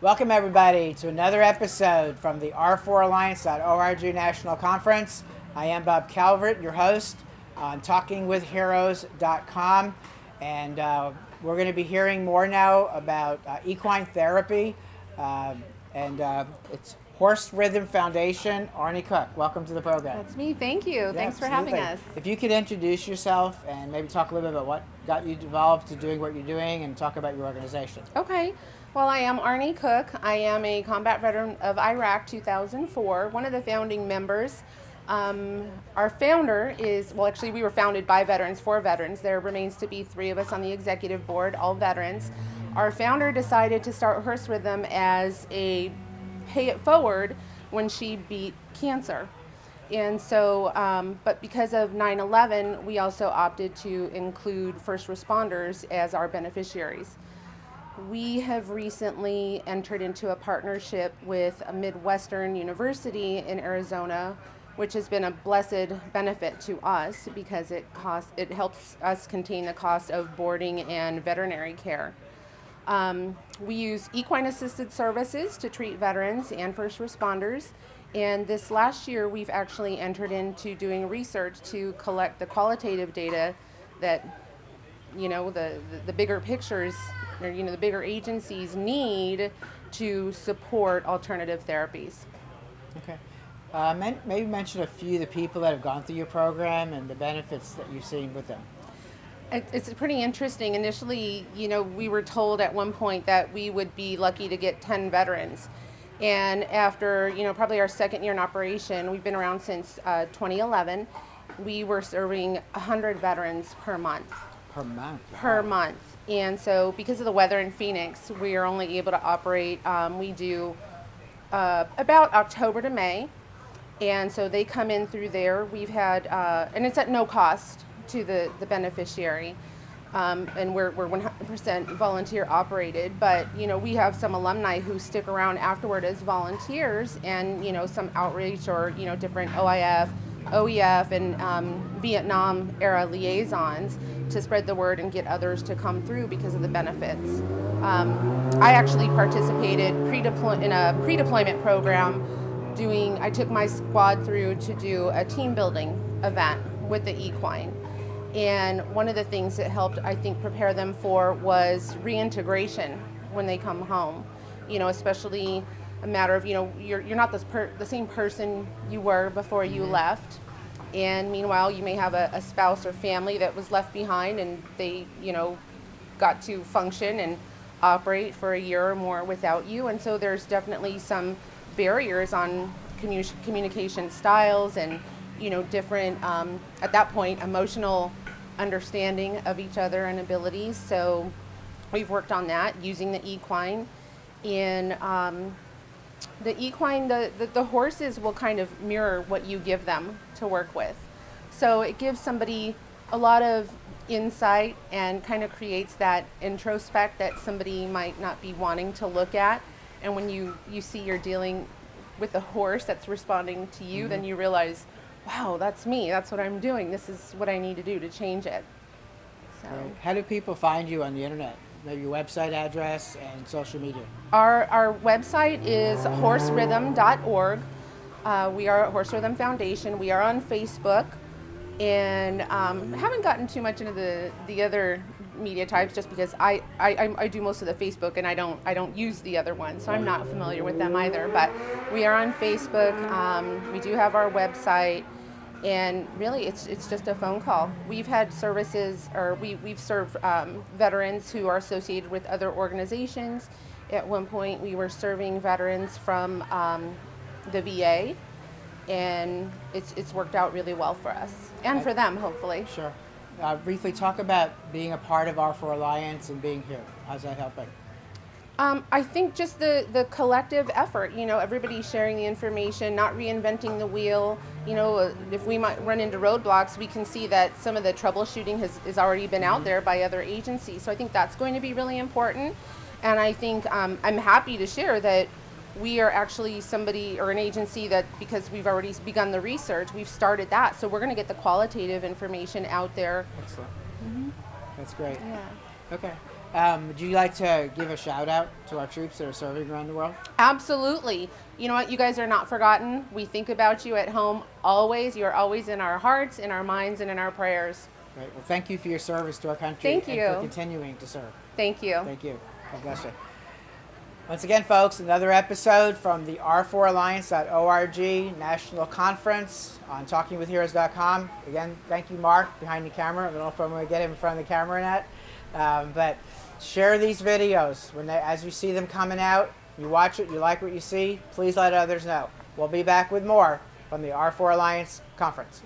Welcome everybody to another episode from the R4Alliance.org National Conference. I am Bob Calvert, your host on TalkingWithHeroes.com, and we're going to be hearing more now about equine therapy, and it's Horse Rhythm Foundation. Arnie Cook, welcome to the program. That's me. Thank you. Thanks for having us. If you could introduce yourself and maybe talk a little bit about what got you involved to doing what you're doing and talk about your organization. Okay. Well, I am Arnie Cook. I am a combat veteran of Iraq 2004, one of the founding members. Our founder is, well, actually we were founded by veterans for veterans. There remains to be 3 of us on the executive board, all veterans. Our founder decided to start Horse Rhythm as a pay it forward when she beat cancer. And so, but because of 9/11, we also opted to include first responders as our beneficiaries. We have recently entered into a partnership with a Midwestern University in Arizona, which has been a blessed benefit to us because it helps us contain the cost of boarding and veterinary care. We use equine assisted services to treat veterans and first responders. And this last year, we've actually entered into doing research to collect the qualitative data that, the bigger pictures, or, the bigger agencies need to support alternative therapies. Okay. Maybe mention a few of the people that have gone through your program and the benefits that you've seen with them. It's pretty interesting. Initially, we were told at one point that we would be lucky to get 10 veterans. And after, probably our second year in operation, we've been around since 2011, we were serving 100 veterans per month. Per month? Per month. And so because of the weather in Phoenix, we are only able to operate, we do about October to May. And so they come in through there. We've had, and it's at no cost to the beneficiary. And we're 100% volunteer operated, but we have some alumni who stick around afterward as volunteers, and some outreach or different OIF, OEF, and Vietnam era liaisons to spread the word and get others to come through because of the benefits. I actually participated in a pre-deployment program. I took my squad through to do a team building event with the equine. And one of the things that helped, I think, prepare them for was reintegration when they come home. Especially a matter of, you're not the same person you were before you left. And meanwhile, you may have a spouse or family that was left behind, and they, got to function and operate for a year or more without you. And so there's definitely some barriers on communication styles and, different, at that point, emotional understanding of each other and abilities. So we've worked on that using the equine. And the equine, the horses will kind of mirror what you give them to work with. So it gives somebody a lot of insight and kind of creates that introspect that somebody might not be wanting to look at. And when you see you're dealing with a horse that's responding to you, then you realize, wow, that's me. That's what I'm doing. This is what I need to do to change it. So, how do people find you on the internet? Maybe your website address and social media. Our website is horserhythm.org. We are a Horse Rhythm Foundation. We are on Facebook, and haven't gotten too much into the other media types just because I do most of the Facebook and I don't use the other ones, so I'm not familiar with them either. But we are on Facebook. We do have our website. And really, it's just a phone call. We've had services, or we've served veterans who are associated with other organizations. At one point, we were serving veterans from the VA, and it's worked out really well for us and for them, hopefully. Sure. Briefly talk about being a part of R4 Alliance and being here. How's that helping? I think just the collective effort, everybody sharing the information, not reinventing the wheel. If we might run into roadblocks, we can see that some of the troubleshooting has already been out there by other agencies. So I think that's going to be really important. And I think I'm happy to share that we are actually somebody or an agency that, because we've already begun the research, we've started that. So we're going to get the qualitative information out there. Excellent. That's great. Yeah. Okay. Would you like to give a shout out to our troops that are serving around the world? Absolutely. You know what? You guys are not forgotten. We think about you at home always. You're always in our hearts, in our minds, and in our prayers. Great. Well, thank you for your service to our country. Thank you. And for continuing to serve. Thank you. Thank you. God bless you. Once again, folks, another episode from the R4Alliance.org National Conference on TalkingWithHeroes.com. Again, thank you, Mark, behind the camera. I don't know if I'm going to get him in front of the camera or not. But share these videos as you see them coming out. You watch it, you like what you see, please let others know. We'll be back with more from the R4 Alliance Conference.